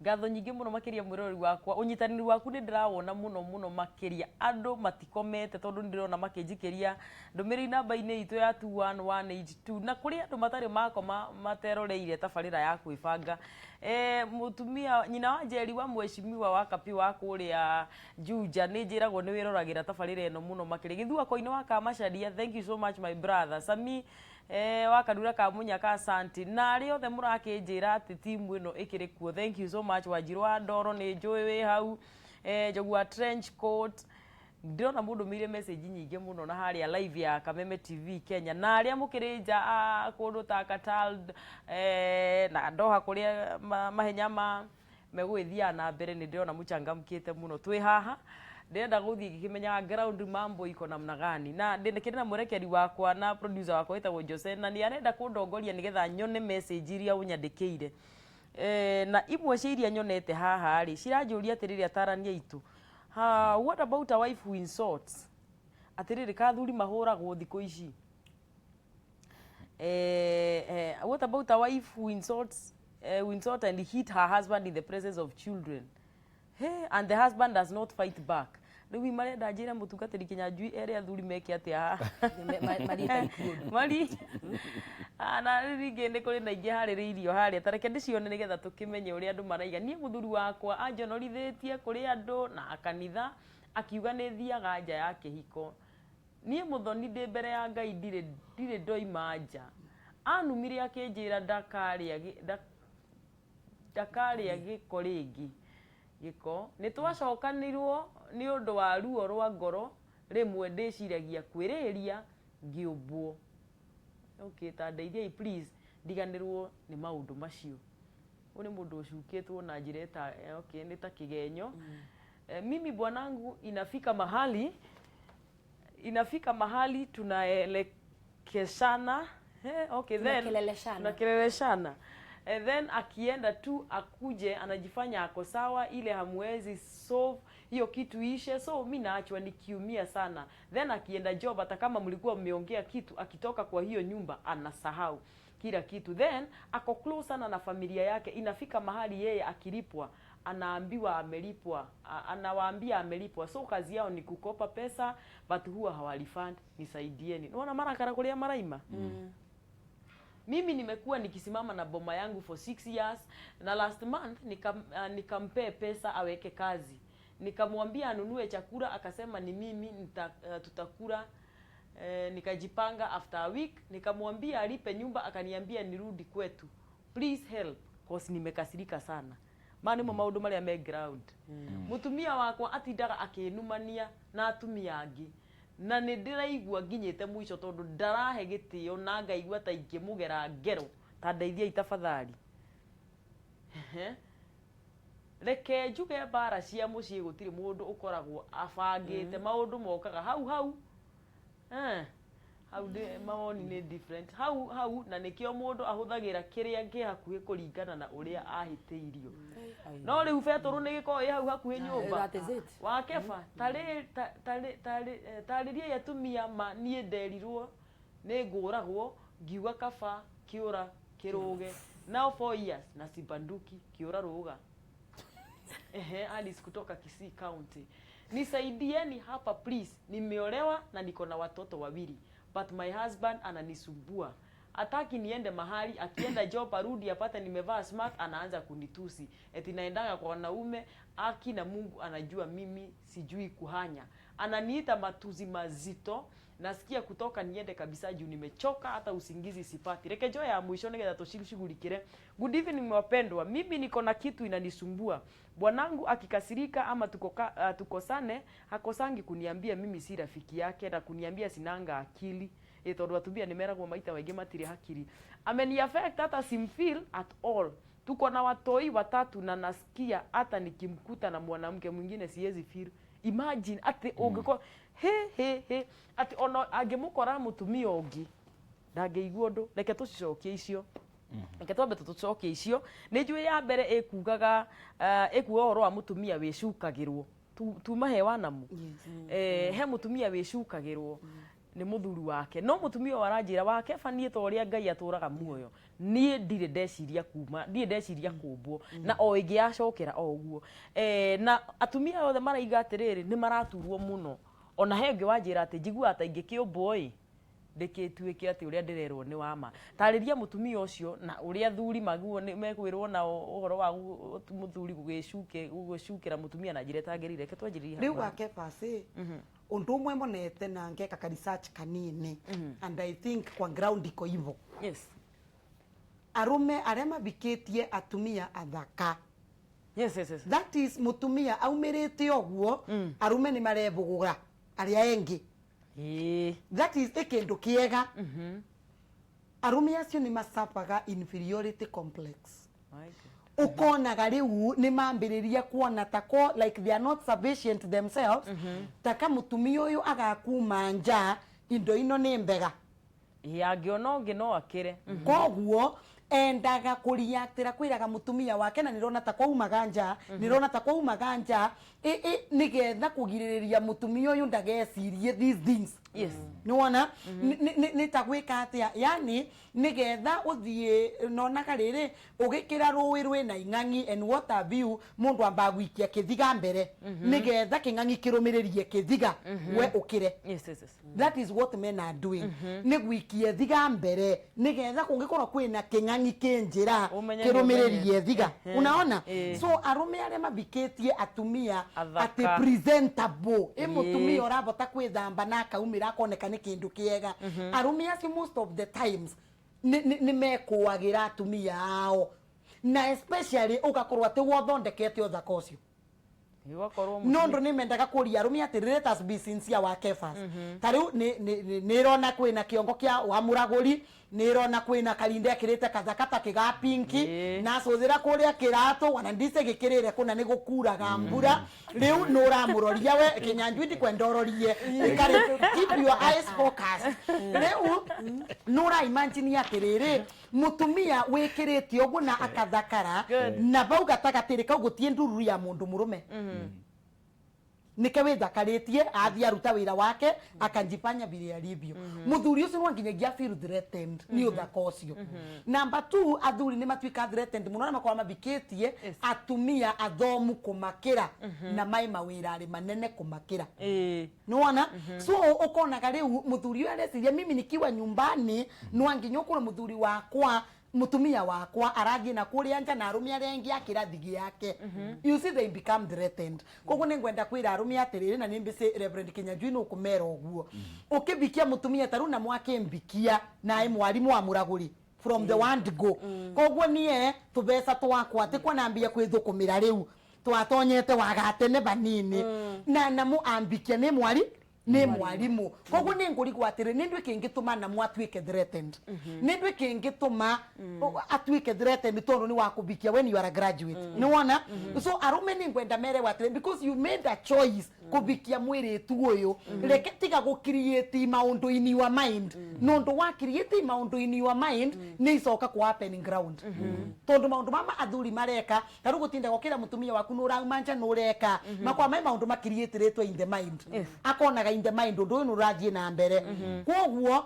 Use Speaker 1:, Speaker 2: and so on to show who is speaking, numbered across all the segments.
Speaker 1: ngatho nyingi muno makiria mwirori wakwa unyitaniri waku ni ndirawona muno makiria andu matikomete tondu ndirona makinjikiria ndumiri namba-ini itu ya 21182 na kuri andu matari makoma materoreire tabarira ya kwibanga mutumia nyina wa Njeri wa mweshimiwa wa kapi wa kuria Juja ni njiragwo ni wiroragira tabarira eno muno makiria githua koine wa Kamacharia. Thank you so much my brother Sami wakadura ka munyaka asante na ari othe murakinjira ati timu ino ikiri kuo. Thank you so much Wanjiru wa Ndoro ni njui wi hau Jogua trench coat ndirona mundu mire message nyingi muno na haria live ya Kameme TV Kenya na aria mukirija kundu ta Katal na Doha kuria mahenya ma megwithia na mbere ni ndirona muchangamkite muno twi haha ndenda guthii gikimenya ground mambo iko namna gani na ndinekire na murekeri wakwa na producer wakwa etagwo Jose na ni arenda kundongoria nigetha nyone message iria unyandikire na imwe cia iria nyonete haha ri ciranjuria atiriri atarania itu what about a wife who insults atiriri kathuri mahuragwo thiko ici what about a wife who insults and hit her husband in the presence of children and the husband does not fight back. Riu marenda njira mutungatiri kinyanjui ere athuri meke atia mari na ringi ni kuri na ingi haririirio haria tareke ndicione nigetha tukimenye uri andu maraiga nie muthuri wakwa anjonorithitie kuri andu na kanitha akiuga ni thiaga nja ya kihiko nie muthoni ndi mbere ya Ngai ndire ndoima nja anumire akinjira ndakaria giko ringi giko ni twacokanirwo ni undu wa ruo rwa ngoro rimwe ndiciragia kwiriria ngiumbwo okay ta ndeithia please ndiganirwo ni maundu macio uni mundu ucukitwo na njira ta okay ni ta kigenyo mimi bwanangu inafika mahali tunaelekeshana okay then tunakeleleshana then akienda tu akuje anajifanya ako sawa ile hamwezi solve hiyo kitu ishe so mimi naachwa nikiumia sana then akienda job hata kama mlikuwa mmeongea kitu akitoka kwa hiyo nyumba anasahau kila kitu then ako close sana na familia yake inafika mahali yeye akilipwa anaambiwa amelipwa anawaambia amelipwa so kazi yao ni kukopa pesa but huwa hawalifund nisaidieni unaona mara kara kulia maraima mimi nimekuwa nikisimama na boma yangu for 6 years na last month nikampe pesa aweke kazi nikamwambia anunue chakula akasema ni mimi tutakula nikajipanga after a week nikamwambia alipe nyumba akaniambia nirudi kwetu please help cause nimekasirika sana maana maundu maria me ground mutumia wakwa atindaga akinumania na atumia angi na ni ndiraigua nginyite mwico tondu ndarahe gitio na ngaigua ta ingimugera ngero ta ndeithia itafadhali reke njuge bara cia mucii gutiri mundu ukoragwo abangite maundu mokaga hau de mawoni ni different hau na nikio mundu ahuthagira kiria ngi hakuhi kuringana na uria ahiteirio no riu beturu ni giko hau hakuhi nyumba wa keba tariria yatumia ma nie nderirwo ni nguragwo ngiuga kaba kiura kiruge now 4 years na sibanduki kiura ruga Alice kutoka Kisii County nisaidieni hapa please nimeolewa na niko na watoto wawili but my husband ananisumbua ataki niende mahali akienda job arudi apate nimevaa smart anaanza kunitusi eti naendanga kwa wanaume aki na Mungu anajua mimi sijui kuhanya ananiita matuzi mazito nasikia kutoka niende kabisa juu nimechoka hata usingizi sipati rekejo ya mwisho nigetha tushigulikire good evening wapendwa mimi niko na kitu inanisumbua bwanangu akikasirika ama tukosane hakosangi kuniambia mimi si rafiki yake na kuniambia sinanga akili tondu atumia nimeragwo maita wengi matire hakiri ameni affect hata simfeel at all tuko na watoi watatu na nasikia hata nikimkuta na mwanamke mwingine siwezi feel imagine ati ungeko he ati ono angemukora mutumia ungi ndangeigua ndu reke tucicokie icio reke twambe tucokie icio ni njui ya mbere ikugaga ikuga horo wa mutumia wicukagirwo tuma hewa namu he mutumia wicukagirwo nĩ mũthuri wake no mũtumia waranjĩra wake banie ta ũrĩa Ngai atũraga muoyo niĩ ndirĩ ndeciria kuma ndirĩ ndeciria kũmbwo na o ĩngĩ yacokera o ũguo na atumia othe maraiga atĩrĩrĩ nĩ maraturwo mũno ona he ũngĩ wanjĩra atĩ njiguaga ta ingĩkĩũmbwo ĩ ndĩkĩtuĩke atĩ ũrĩa ndĩrerwo nĩ wama tarĩria mũtumia ũcio na ũrĩa athuri maguo mekwĩrwo na ũhoro wa mũthuri gũgĩcukĩra mũtumia na njĩra ĩtagĩrĩire reke twanjĩrĩrie
Speaker 2: rĩu wake basi ũndũ ũmwe monete na ngeka ka research kanini and I think kwa ground iko hivyo
Speaker 1: yes
Speaker 2: arume arĩa mabikĩtie atumia athaka
Speaker 1: yes
Speaker 2: that is mũtumia aumĩrĩte ũguo arume nĩ marevũgũra arĩa engĩ that is kĩndũ kĩega arume acio nĩ macapaga inferiority complex ukonaga rĩu nĩ mambĩrĩria kuona tako like they are not sufficient themselves taka mũtumia ũyũ agakuma nja indo ino nĩ mbega
Speaker 1: angĩona ũngĩ no akĩre
Speaker 2: koguo endaga kũriatĩra kwĩraga mũtumia wake na nĩrona ta kwaumaga nja nĩrona ta kwaumaga nja nĩgetha kũgirĩrĩria mũtumia ũyũ ndagecirie these things
Speaker 1: yes
Speaker 2: nĩwona nĩ ta gwĩka atĩa yani nĩgetha ũthiĩ nonaga rĩrĩ ũgĩkĩra rũĩ rwĩna ing'ang'i and what have you mũndũ amba gũikia kĩthiga mbere nĩgetha kĩng'ang'i kĩrũmĩrĩrie kĩthiga we ũkĩre that is what men are doing nĩ gũikia thiga mbere nĩgetha kũngĩkorwo kwĩna kĩng'ang'i kĩnjĩra kĩrũmĩrĩrie thiga unaona so arume arĩa mabikĩtie atumia atĩ presentable mũtumia ũrabota kwĩthamba na akaumĩra akoneka nĩ kĩndũ kĩega arume acio most of the times nĩ mekũagĩra atumia ao na especially ũgakorwo atĩ wothondekete ũthaka ũcio no ndo nĩ mendaga kũria arume atĩ let us be sincere wake first ta rĩu nĩ rona kwĩna kĩongo kĩa wa mũragũri nĩ rona kwĩna karinde akĩrĩte kathaka ta kĩga pinki na acũthĩra kũrĩa kĩratũ wana ndice gĩkĩrĩre kuna nĩ gũkuraga mbura rĩu nĩ ũramũroria we kĩnyanjui ndikwenda ũrorie keep your eyes focused rĩu nĩ ũraimagine atĩrĩrĩ mũtumia wĩkĩrĩte ũguo na akathakara na bau gatagatĩrĩ kau gũtiĩ ndururu ya mũndũ mũrũme nike wĩthakarĩtie athiĩ aruta wĩra wake akanjifanya vile alivyo mũthuri ũcio no nginyagia feel threatened nĩ ũthaka ũcio number 2 athuri nĩ matuĩka threatened mũno na makorwo mabikĩtie atumia athomu kũmakĩra na mai mawĩra arĩ manene kũmakĩra nĩwona so ũkonaga rĩu mũthuri ũyũ areciria mimi nikiwa nyumbani no nginya ũkore mũthuri wakwa mutumia wakwa arathiĩ na kũrĩa nja na arume arĩa angĩ akĩrathi gĩake you see they become threatened koguo nĩ ngwenda kwĩra arume atĩrĩrĩ na nĩ mbĩci Reverend Kinyanjui nĩ ũkũmera ũguo ũkĩbikia mutumia taru na mwakĩmbikia na mwarimũ wa mũragũri from the word go koguo niĩ tũbeca twakwa atĩ kwa nambia kwĩthũkũmĩra rĩu twatonyete wagatene banini na namu ambikia nĩ mwarimu koguo nĩ ngũrigwo atĩrĩ nĩ ndũ kĩngĩtũma na mwatuĩke threatened nĩ ndũ kĩngĩtũma atuĩke threatened tondũ nĩ wakũbikia when you are a graduate nĩ wona so arume nĩ ngwenda mere atĩrĩ because you made a choice kũbikia mwĩrĩtu ũyũ reke tiga gũcreate maũndũ in your mind no ndũ wa create maũndũ in your mind nĩ icoka ku happen ground tondũ maũndũ mama athuri mareka tarũ gũtinda gũkĩra mũtumia waku nĩ ũraumanja nĩ ũreka makwa mai maũndũ ma create rĩtwa in the mind akonaga in the mind ũndũ ũyũ nĩ ũrathiĩ na mbere koguo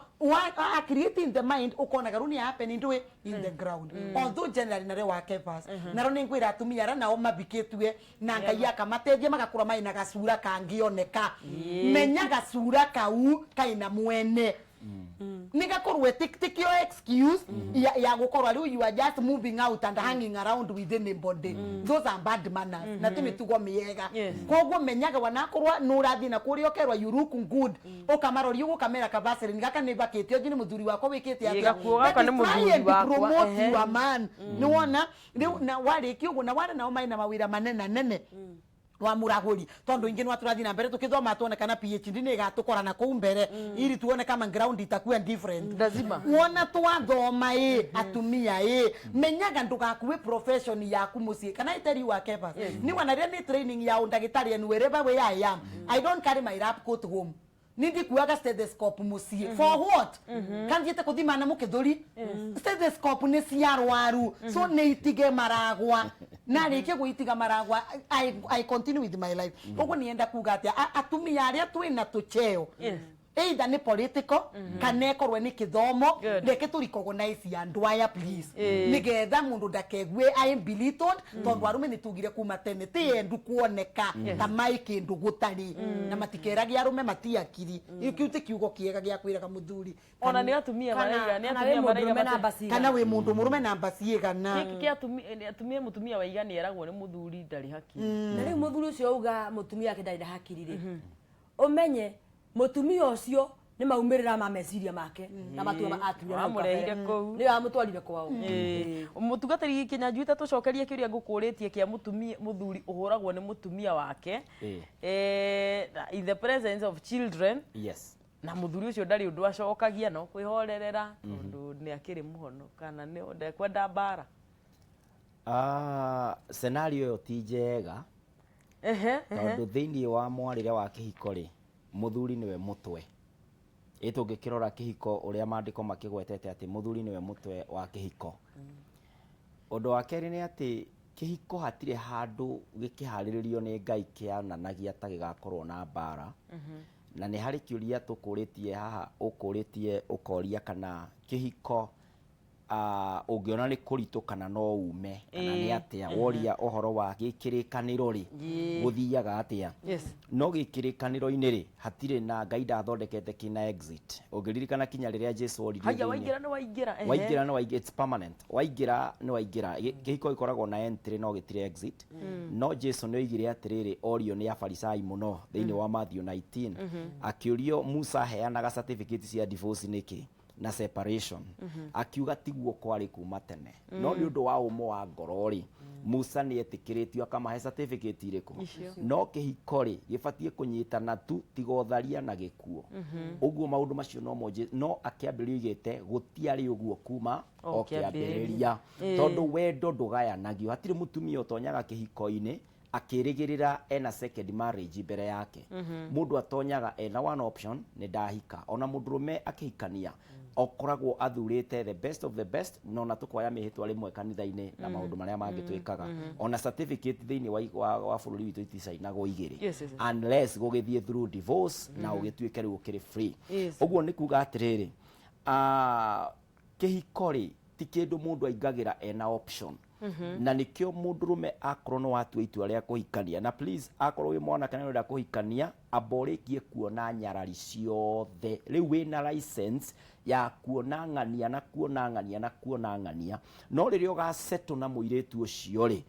Speaker 2: a create in the mind ũkonaga rũ nĩ happen in the ground although generally narĩ wake pass narũ nĩ ngwĩra atumia ara nao mabikĩtue na Ngai akamateithia magakũra mai na gacura kangĩoneka menya gacura kau kaina mwene nigakorwo tikio excuse ya gũkorwo rĩu you are just moving out and hanging around within the body those are bad manners na tĩmĩtugo mĩega koguo menyaga wanakorwo nĩ ũrathiĩ na kũrĩa ũkerwa you look good ũkamaroria ũgũkamera kabacĩrĩ gaka nĩ bakĩte nginya mũthuri wakwa wĩkĩte atĩa promote your man nĩ wona rĩu na warĩkia ũguo na wale nao maina mawĩra manene nene wa mũragũri tondũ ingĩ nwa tũrathiĩ na mbere tũkĩthoma tuonekana PhD nĩ ĩgatũkorana kũu mbere ili tuone kama ground itakuwa different lazima wona twathoma atumia menyaga ndũgakuwe profession yaku mũciĩ kana iteri wake bas ni wana rĩa nĩ training ya ndagĩtarĩ and wherever where I am I don't carry my lab coat home nindi kuaga stethoscope musie for what kan yete kuthima na mukithuri stethoscope ne ciarwaru so nĩ itige maragwa na rĩkia gwĩtiga maragwa I continue with my life koguo nienda kuga atĩa atumia arĩa twĩna tũcheo either ni political kana ekorwe ni kithomo
Speaker 1: Good.
Speaker 2: reke tu recognize andu aya please nigetha mundu ndakegue I am belittled tondu arume ni tugire kuma tene ti endu kuoneka ta mai kindu gutari na matikeragia arume matiakiri ikiu ti kiugo kiega gia kwiraga muthuri
Speaker 1: ona ni atumia maraiga ni
Speaker 3: kana
Speaker 1: atumia
Speaker 3: we mũndũrũme
Speaker 1: maraiga
Speaker 3: namba cigana.
Speaker 2: kana wi mundu murume namba ciigana
Speaker 1: giki kia atumia mutumia waiga ni eragwo ni muthuri ndari haki
Speaker 3: na rĩu mũthuri ũcio auga mũtumia wake ndarĩ na hakiri rĩ ũmenye mũtumia ũcio nĩ maumĩrĩra ma meciria make na matua atuire
Speaker 1: amũrehire kũu
Speaker 3: nĩ amũtwarire kwao
Speaker 1: mutungatĩri Kinyanjui tucokerie kĩũria ngũkũrĩtie kĩa mutumia muthuri ũhũragwo nĩ mutumia wake in the presence of children
Speaker 4: Yes.
Speaker 1: na muthuri ũcio ndarĩ ũndũ acokagia no kwĩhorerera tondũ nĩ akĩrĩ mũhono kana nĩ ndekwenda mbara
Speaker 4: Scenario ĩyo ti njega tondũ thĩinĩ wa mwarĩre wa kĩhiko rĩ muthuri nĩwe mũtwe tũngĩkĩrora kĩhiko ũrĩa maandĩko makĩgwetete atĩ muthuri nĩwe mũtwe wa kĩhiko. Ũndũ wa kerĩ nĩ atĩ kĩhiko hatirĩ handũ gĩkĩharĩrĩrio nĩ Ngai kĩananagia ta gĩgakorwo na mbara na nĩ harĩ kĩũria tũkũrĩtie haha ũkũrĩtie ũkoria kana kĩhiko ũngĩona nĩ kũritũ kana no ume kana nĩ atĩa woria ũhoro wa gĩkĩrĩkanĩro rĩ gũthiaga atĩa. No gĩkĩrĩkanĩro-inĩ rĩ hatirĩ na Ngai ndathondekete kĩna exit. Ũngĩririkana kinya rĩrĩa Jesu oririe
Speaker 1: haya waingĩra nĩ waingĩra
Speaker 4: waingĩra nĩ waingĩra, it's permanent. Waingĩra nĩ waingĩra, kĩhiko gĩkoragwo na entry no gĩtirĩ exit. No Jesu nĩ oigire atĩrĩrĩ orio nĩ afarisai mũno thĩinĩ wa Matthew 19 akĩũrio Musa heanaga certificate cia divorce nĩkĩ na separation akiuga tiguo kwari kuma tene no nĩ ũndũ wa ũmo wa ngoro rĩ Musa nĩ etĩkĩrĩtio akamahe certificate irĩkũ no kĩhiko rĩ gĩbatie kũnyitana tu tigotharia na gĩkuo ũguo maũndũ macio no akĩambĩrĩria igĩte gũtiarĩ ũguo kuma o kĩambĩrĩria tondũ wendo ndũgayanagio hatirĩ mũtumia ũtonyaga kĩhiko-inĩ akĩrĩgĩrĩra ena second marriage mbere yake mũndũ atonyaga ena one option nĩ ndahika ona mũndũrũme akĩhikania okoragwo athurĩte the best of the best no na tũkoya mĩhĩtwa rĩmwe kanitha-inĩ na maũndũ marĩa mangĩ twĩkaga ona certificate thĩinĩ wa bũrũri witũ iticainagwo igĩrĩ unless gũgĩthiĩ through divorce na ũgĩtuĩke rĩu ũkĩrĩ free. Ũguo nĩ kuga atĩrĩrĩ kĩhiko rĩ ti kĩndũ mũndũ aingagĩra ena option na nikio mũndũrũme akorwo no watua itua rĩa kũhikania na please akorwo wĩ mwanake na ũrenda kũhikania aborĩkie kuona nyarari ciothe rĩu wĩna license ya kuona ng'ania na kuona ng'ania na kuona ng'ania no rĩrĩa ũgasettle na mũirĩtu ũcio rĩ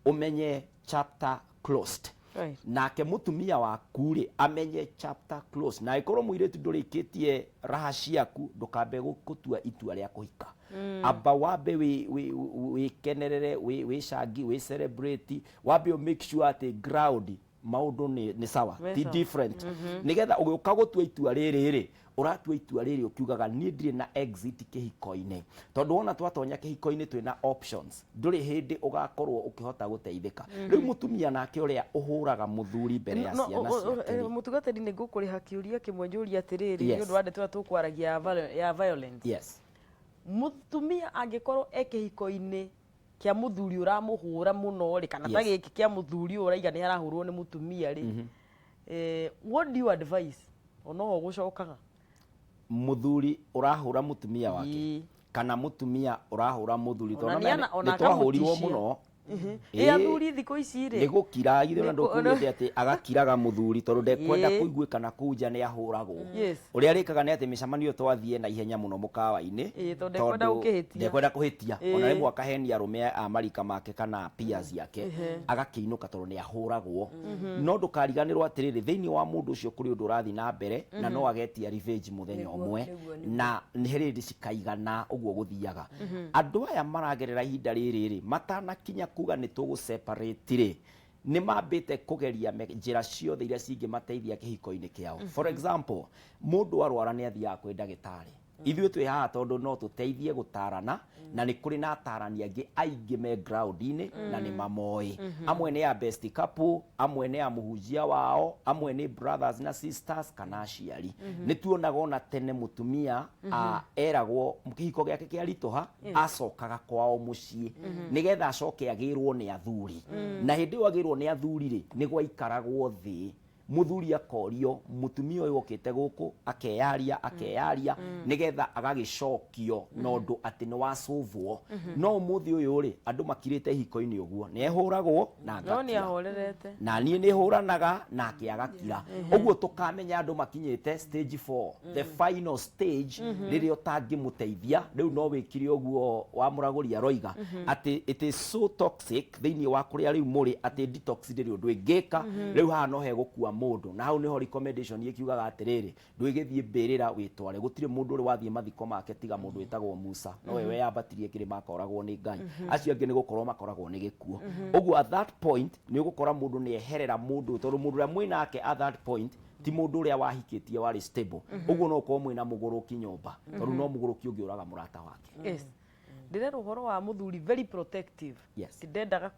Speaker 4: ũmenye chapter closed. Nake mũtumia waku rĩ amenye chapter closed na ĩkorwo mũirĩtu ndũrĩkĩtie raha ciaku ndũkambe gũtua itua rĩa kũhika amba wambe wĩkenerere wĩcangi wĩ-celebrate wambe make sure atĩ ground maũndũ nĩ sawa ti different nĩgetha ũgĩũka gũtua itua rĩrĩ rĩ ũratua itua rĩrĩ ũkiugaga niĩ ndirĩ na exit kĩhiko-inĩ tondũ wona twatonya kĩhiko-inĩ twĩna options ndũrĩ hĩndĩ ũgakorwo ũkĩhota gũteithĩka. Rĩu mũtumia nake ũrĩa ũhũraga mũthuri mbere ya ciana ciake
Speaker 1: mũtungatĩri nĩ ngũkũrĩha kĩũria kĩmwe njũria atĩrĩrĩ nĩ ũndũ wa ndeto tũkwaragia ya violence. Mũtumia angĩkorwo kĩhiko-inĩ kĩa mũthuri ũramũhũra mũno rĩ kana ta gĩkĩ kĩa mũthuri ũraiga nĩ arahũrwo nĩ mũtumia rĩ what do you advise ona ho gũcokaga
Speaker 4: mũthuri ũrahũra mũtumia wake kana mũtumia ũrahũra mũthuri tondũ nĩ twahũrirwo mũno
Speaker 1: athuri thikũ ici rĩ
Speaker 4: nĩ gũkira githĩ ona ndũkuugĩte atĩ agakiraga mũthuri tondũ ndekwenda kũiguĩka na kũu nja nĩ ahũragwo ũrĩa arĩkaga nĩ atĩ mĩcemanio twathiĩ na ihenya mũno mũkawa-inĩ tondũ ndekwenda kũhĩtia ona rĩmwe akahenia arũme a marika make kana peers yake agakĩinũka tondũ nĩ ahũragwo no ndũkariganĩrwo atĩrĩrĩ thĩinĩ wa mũndũ ũcio kũrĩ ũndũ ũrathiĩ na mbere na no agetia revenge mũthenya ũmwe na nĩ hĩndĩ cikaigana ũguo gũthiaga. Andũ aya maragerera ihinda rĩrĩ rĩ matanakinya kuga nĩ tũgũ-separate rĩ nĩ mambĩte kũgeria njĩra ciothe iria cingĩmateithia kĩhiko-inĩ kĩao. For example mũndũ arwara nĩ athiaga kwĩ ndagĩtarĩ ithuĩ twĩ haha tondũ no tũteithie gũtarana na nĩ kũrĩ na atarani angĩ aingĩ me ground-inĩ na nĩ mamoĩ amwe nĩ a best couple amwe nĩ a mũhunjia wao amwe nĩ brothers na sisters kana aciari nĩ tuonaga ona tene mũtumia eragwo kĩhiko gĩake kĩaritũha acokaga kwao mũciĩ nĩgetha acoke agĩrwo nĩ athuri na hĩndĩ ĩyo agĩrwo nĩ athuri rĩ nĩ gwaikaragwo thĩ muthuri akorio mutumia uyu okite guku akeyaria nigetha agagicokio nondu ati ni wasuvwo no muthi uyu ri andu makirite hiko-ini uguo ni ehuragwo na
Speaker 1: no ni
Speaker 4: ngakira
Speaker 1: ahorerete
Speaker 4: na nie ni huranaga na akiagakira uguo tukamenya andu makinyite stage 4 the final stage riria utangimuteithia riu no wikire uguo wa muraguria roiga ati it is so toxic thiini wa kuria riu muri ati detox ndiri undu ingika riu haha no he gukua mundu na hau niho recommendation ikiugaga atiriri ndwigithie mbirira witware gutire mundu uri wathie mathiko make tiga mundu witagwo Musa no wewe yambatirie kirima akoragwo ni Ngai acio angi ni gukorwo makoragwo ni gikuo uguo at that point ni gukora mundu ni eherera mundu tondu mundu ria mwinake at that point ti mundu uria wahikitie wari stable uguo no ko mwina muguruki nyumba tondu no muguruki ungi uraga murata wake
Speaker 1: yes ndire ruhoro wa muthuri very protective
Speaker 4: Yes.
Speaker 1: ndendaga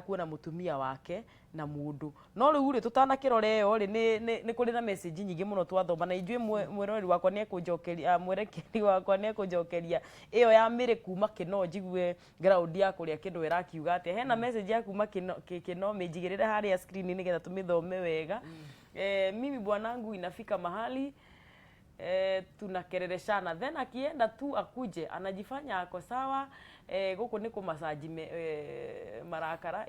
Speaker 1: kuona mutumia wake na mundu no riu ri tutanakirore yo ri ni kuri na message nyingi muno twathoma na ijue mwerori wakwa ni ekunjokeria mwerekeri wakwa ni ekunjokeria iyo ya mire kuma kino jigue ground ya kuria kindu irakiuga ati hena message ya kuma kino mijigirire haria screen ni getha tumithome wega mimi bwanangu inafika mahali tunakerereshana then akienda tu akuje anajifanya ako sawa guku ni kumasaji marakara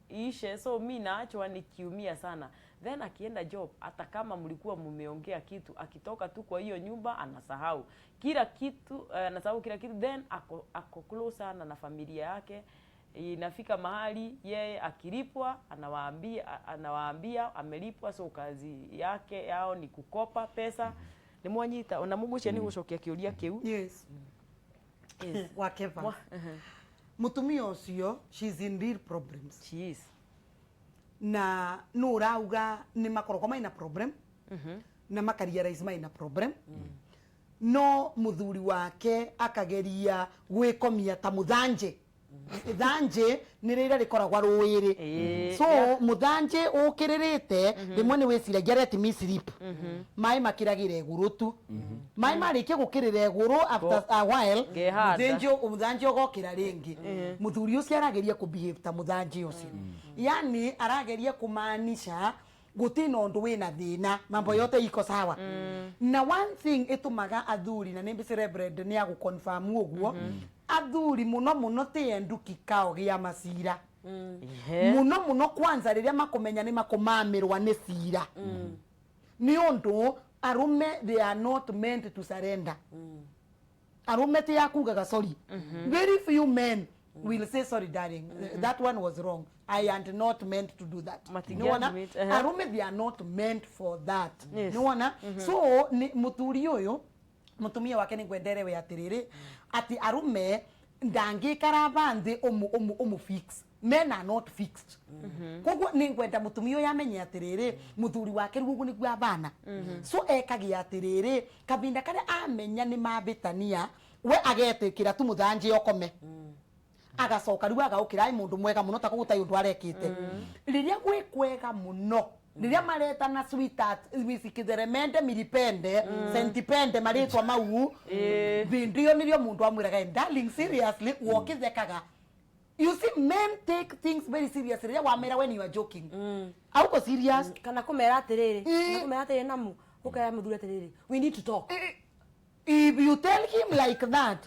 Speaker 1: ishe so mimi naachwa nikiumia sana then akienda job hata kama mlikuwa mumeongea kitu akitoka tu kwa hiyo nyumba anasahau kila kitu then ako close sana na familia yake inafika mahali yeye akilipwa anawaambia amelipwa so kazi yake yao ni kukopa pesa ni mwanyita na mugucia ni gucokia kiuria kiu
Speaker 2: yes whatever mutumia ucio she's in real problems
Speaker 1: she is
Speaker 2: na no urauga ni makoroko maina problem na makariarize maina problem no muthuri wake akageria gwikomia ta muthanje thanje ni rira rikoragwa ruiri so muthanje ukiririte rimwe ni wiciragia let me sleep mai makiragire gurutu mai marikie gukirira iguru after a while muthanje ogokira ringi muthuri ucio arageria ku behave ta muthanje ucio yani arageria kumaanisha gutina undu wina thina mambo yote iko sawa na one thing itumaga athuri na nimbi celebrate ni agu confirm uguo athuri muno tiendu kikao gia masira muno kwanza riria makumenya ni makumamirwa ni sira ni undu arume they are not meant to surrender arume ti yakugaga sorry very few men will say sorry darling that one was wrong I am not meant to do that no one arume they are not meant for that no one so ni muturi uyu mutumia wake ni gwendere we atiriri ati arume ndangikara bandi omu fix men are not fixed koguo ni gwenda mutumia uyu amenye atiriri muthuri wake rugu ni gwa bana so ekagia atiriri kabinda kare amenya ni mabitania we agetekira tu muthanje okome agacoka riu agaukira mundu mwega muno ta kugutai undu arekite riria gwi kwega muno riria mareta na sweetheart wisikitheremende milipende sentipende maritwa mau bindio nirio mundu amwiraga darling seriously wokithekaga you see men take things very seriously riria wamera when you are joking auko serious
Speaker 3: kana kumera atiriri namu ukaya muthuri atiriri we need to talk
Speaker 2: if you tell him like that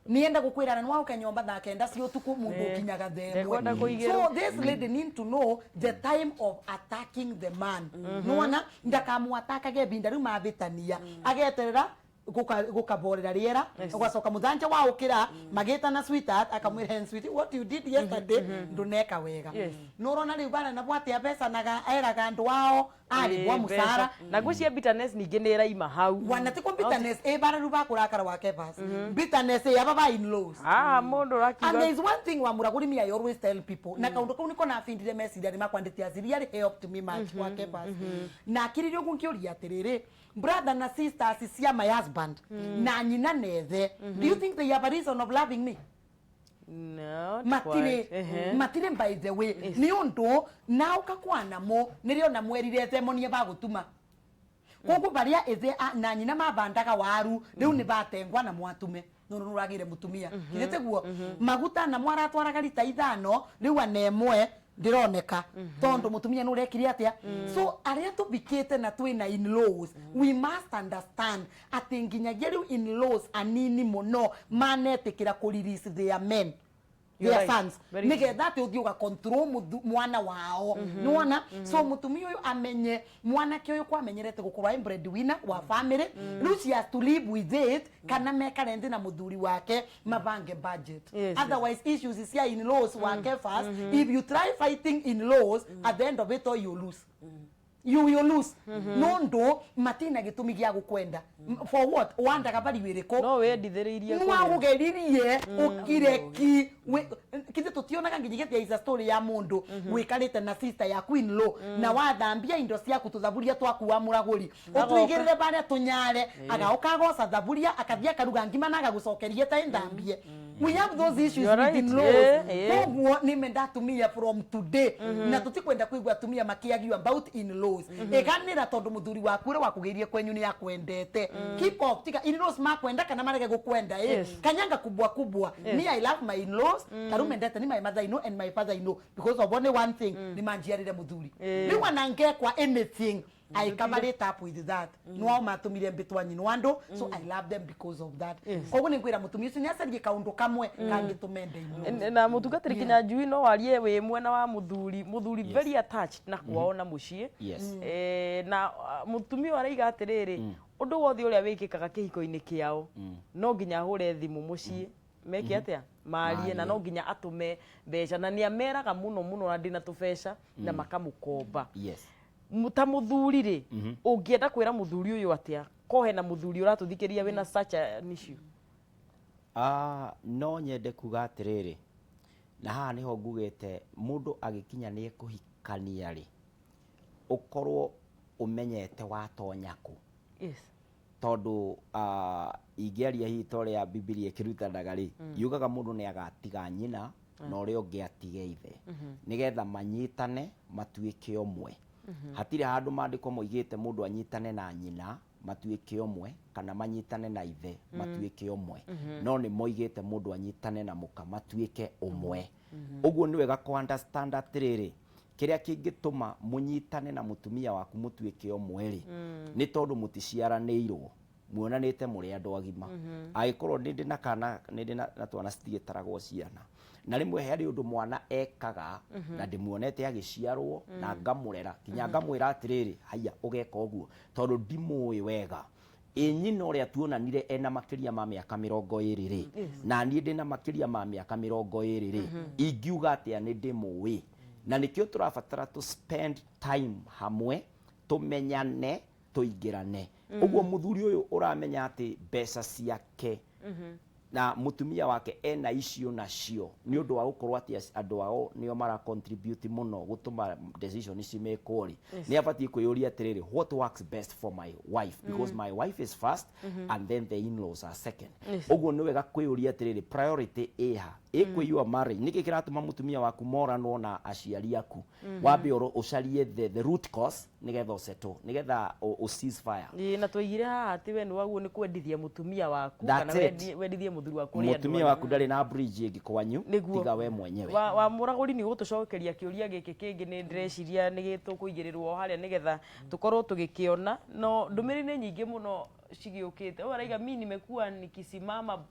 Speaker 2: nienda gukwirana nwa ukanyomba thakenda cio tuku mundu kinyaga themwe so this lady need to know the time of attacking the man nona ndakamu atakage binda riu mabitania ageterera gukaborera riera ugacoka muthanja wa ukira magita na sweetheart akamwira hen sweet what you did yesterday nduneka wega nurona riu bana na bwate pesa naga eraga andu wao ali bwa musara
Speaker 1: na gucia bitterness ningi ni raima hau
Speaker 2: wanatiko bitterness bara ruba kurakara wake basi bitterness ya baba in laws
Speaker 1: mundu rakiga
Speaker 2: and there is one thing wa muraguri me I always tell people na kaundu kau niko na findire message ari makwandite aziri helped me much wake basi na kiririo kunkiuria atiriri brother na sister cia my husband na nyina nethe do you think they have a reason of loving me
Speaker 1: no
Speaker 2: matire by the way ni undu na ukakwana mo nirio na mwerirete mo nie bagutuma kogu baria eze na nyina mabandaga waru riu ni batengwa na mwatume no nuragire mutumia kirete guo maguta na mwaratwaraga rita ithano riu anemwe ndironeka tondu mutumia no rekire atia so aria tubikite na twina in-laws we must understand ati nginyagia riu in-laws anini muno manetikira ku release their men their sons nigetha ati uthii uga control mwana wao nuona so mutumia uyu amenye mwana ke uyu kwa amenyerete gukorwa breadwinner wa family riu she has to live with it kana meka rendi na muthuri wake mabange budget otherwise issues cia in-laws wake first if you try fighting in-laws at the end of it all you lose you will lose no ndo matina gitumi gia gukwenda for what wanda kabari wiriko
Speaker 1: no we ndithiririe
Speaker 2: nwa gugeririe ukireki kite tutionaga nginyigete is a story ya mundu wikarite na sister ya queen law na wathambia indo ciaku tuthaburia twakuwa muraguri utwigirire bare tunyare agaukagoca thaburia akathia karuga ngima na agagucokerie ta ndambie we have those issues within laws koguo nime ndatumia from today na tutikwenda kuigwa tumia makiagi about in laws eganira tondu muthuri waku ri wakugirie kwenyu ni yakwendete keep off tika in laws makwenda kana marege gukwenda kanyanga kubwa kubwa me I love my in-laws karume ndete ni my mother I know and my father I know because of only one thing ni manjiarire muthuri ni wanange kwa anything I covered it up with that no matumire mbitwa nyinwando so I love them because of that koguo ni ngwira mutumia ucio ni acarie kaundu kamwe kangitumende
Speaker 1: na mutungatiri kinya njui no warie we mwena wa muthuri very attached na kuona mucie na mutumia araiga atiriri undu wothe uria wikikaga kihiko-ini kiao no nginya hure thimu mucie meke atia marie na no nginya atume mbeca na ni ameraga muno na ndina tubeca na makamukomba mutamuthuri ri ungienda kwira muthuri uyu atia kohe na muthuri uratuthikiria wina such an issue
Speaker 4: no nyende kuga atiriri na haha niho ngugite mundu agikinya ni kuhikania ri ukorwo umenyete watonyaku tondu ingiaria hito ya Biblia kirutanaga ri yugaga mundu ni agatiga nyina na uria ungi atige ithe nigetha manyitane matuike omwe hatire handu mandiko moigite mundu anyitane na nyina matuike omwe kana manyitane na ithe matuike omwe no ni moigite mundu anyitane na muka matuike omwe uguo ni wega ku understand atiriri kiria kingituma munyitane na mutumia waku mutuike omwe ri ni tondu muticiaranirwo muonanite muri andu agima agikorwo ndi na kana ndi na twana citigitaragwo ciana na rimwe he undu mwana ekaga na ndimuonete agiciarwo na ngamurera kinya ngamwira atiriri haya ugeka uguo tondu ndimui wega nyina uria tuonanire ena makiria ma miaka 20 ri na nie ndina makiria ma miaka 20 ri ingiuga atia ni ndimui na nikio turabatara to spend time hamwe tumenyane tuingirane uguo muthuri uyu uramenya ati mbeca ciake na mutumia wake ena icio nacio ni undu wa gukorwo ati andu ao nio mara contribute muno gutuma decision ici mekori ni abatie kuyuria atiriri what works best for my wife because my wife is first and then the in-laws are second uguo ni wega kuyuria atiriri priority iha ikwiwa marriage niki kiratuma mutumia waku moranwo na aciari aku wambe ucarie the root cause nigetha useto nigetha cease fire
Speaker 1: na tuigire haha ati we ni waguo ni kwendithia mutumia waku kana wendithie muthuri waku ri
Speaker 4: mutumia waku ndari na bridge ingi kwanyu tiga we mwenyewe
Speaker 1: wa muraguri ni gutucokeria kiuria giki kingi ni ndireciria ni gitukuigirirwo haria nigetha tukorwo tugikiona no ndumiri ni nyingi muno cigiukite uraiga mimi nimekuwa nikisimama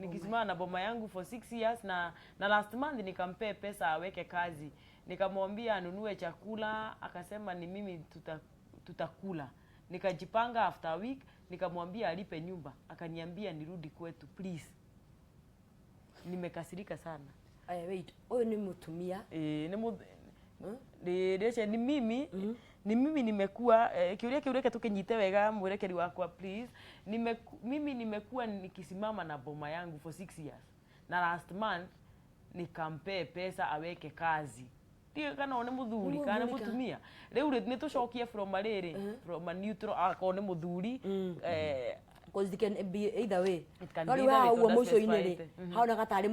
Speaker 1: nikisimama na boma yangu for 6 years na last month nikampea pesa aweke kazi nikamwambia anunue chakula akasema ni mimi tutakula nikajipanga after a week nikamwambia alipe nyumba akaniambia nirudi kwetu please nimekasirika sana
Speaker 3: wait huyu ni mutumia
Speaker 1: ni mimi ni mimi nimekuwa kiuria tukinyite wega mwerekeri wakwa please mimi nimekuwa nikisimama na boma yangu for 6 years na last month nikampea pesa aweke kazi tiga kana one muthuri kana mutumia riu ni tucokie from ariri from a neutral akone muthuri
Speaker 3: because it can be either way no wa uo mucio iniri haona gatari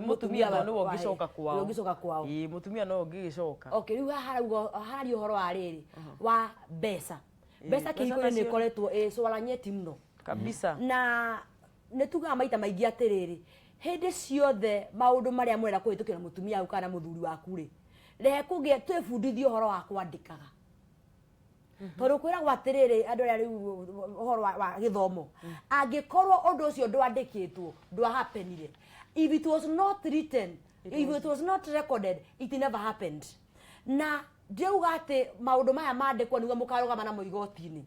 Speaker 1: mutumia no wo gicoka kwao mutumia no gigicoka
Speaker 3: okay riu hari uhoro wa riri wa besa kihiko ni koretwo cwaranyeti muno
Speaker 1: kabisa
Speaker 3: na netuga maita maingi atiriri hende ciothe maundu maria mwenda kuhitukira mutumia au kana muthuri waku ri rehe kugie twibundithie uhoro wa kwandikaga tondu kwiragwo atiriri andu aria riu uhoro wa githomo angikorwo undu ucio ndwandikitwo ndwahapenire if it was not written if it was not recorded it never happened na ndeuga ati maundu maya mandikwo niguo mukarugama na muigoti-ini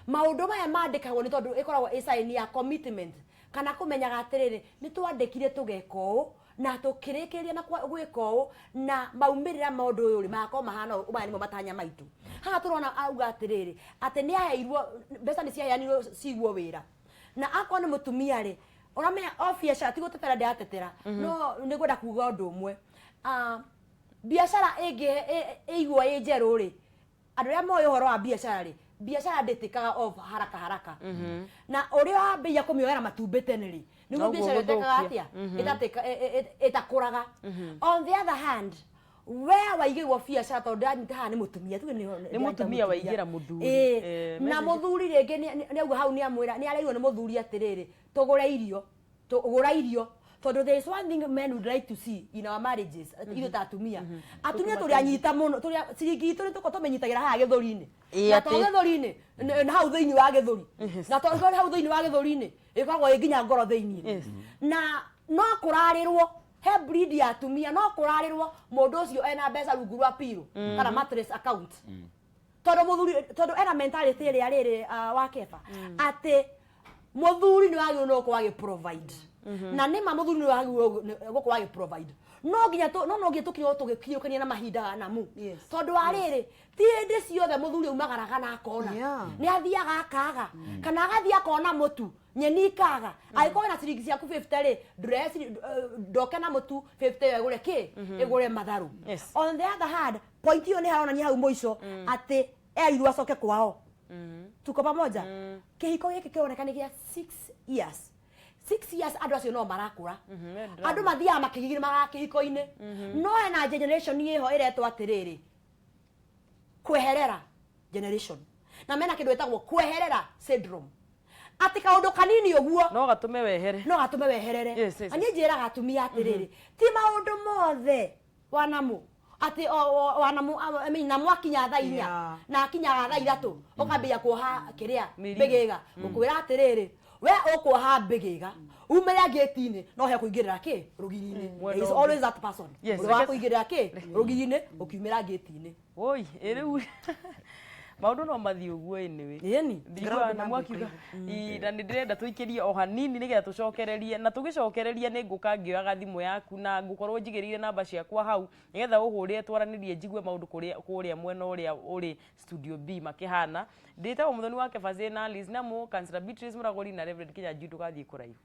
Speaker 3: maundu maya mandikagwo ni tondu ikoragwo sign ya commitment kana kumenyaga atiriri ni twandikire tugeka uu na tukirikiria na gwika uu na maumirira maundu uyu ri mako mahana umaya nimo matanya maitu haha turona auga atiriri ati ni aheirwo mbeca ni ciaheanirwo ciguo wira na akwa ni mutumia ri uramenya biacara ti gutetera ndiatetera no ni gwenda kuga undu umwe biacara igwa njeru ri andu aria moyo horo wa biacara ri biacara nditikaga of haraka na uri wambia kumioera matumbi tene ri niguo biacara itekaga atia itakuraga on the other hand where waigirwo biacara tondu anyita haha ni mutumia tuge
Speaker 1: ni mutumia waigira muthuri
Speaker 3: na muthuri ringi ni auga hau ni amwira ni areirwo ni muthuri atiriri tugura irio tondu there is one thing men would like to see in our marriages ithu ta atumia turi anyita muno turi ciringi itu ni tuko tumenyitagira haha githuri-ini na to githuri-ini na hau thiini wa githuri na to hau thiini wa githuri-ini ikoragwo nginya ngoro thiini na no kurarirwo he breed ya atumia no kurarirwo mundu ucio ena mbeca rungu rwa piro kana mattress account tondu ena mentality ria riri wa keba ati muthuri ni wagirwo no kwagi provide na nima muthuri ni wagirwo gukwagi provide no nginya no nginya tukio tugikiukania na mahinda na mu tondu ariri ti hindi ciothe muthuri umagaraga na akona ni athiaga akaga kana agathia akona mutu nyeni kaga aiko na ciringi ciaku 50 ri dress ndoke na mutu 50 egure ki egure matharu on the other hand point hiyo ni haona ni hau moico ati erirwo acoke kwao tuko pamoja kihiko giki kionekana kia 6 years 6 years andu acio no marakura andu mathia makigigire magakihiko-ini no ena generation iho iretwo atiriri kweherera generation na mena kindu etagwo kweherera syndrome ati kaundu kanini uguo
Speaker 1: no gatume weherere
Speaker 3: ani njiraga atumia atiriri ti maundu mothe wanamu ati wanamu na mwakinya thaa inya na akinya thaa ithatu ukambia kuoha kiria bigiga ukwira atiriri we ukuoha bigiga umira gate-ini no he kuingirira ki rugiri-ini is always that person uri wa kuingirira ki rugiri-ini ukiumira gate-ini
Speaker 1: oi eriu maundu no mathii uguo
Speaker 3: ni
Speaker 1: ndigwa na mwakiuga na ndirenda tuikirie o hanini nigetha tucokererie na tugicokereria ni nguka ngioyaga thimu yaku na ngukorwo njigirire namba ciakwa hau nigetha uhurire twaranirie njigue maundu kuria mwena uria uri studio B makihana ndita muthoni wake Fazena Liz na mu Kansela Beatrice Muragori na Reverend Kinya Judu gathii kuraihu.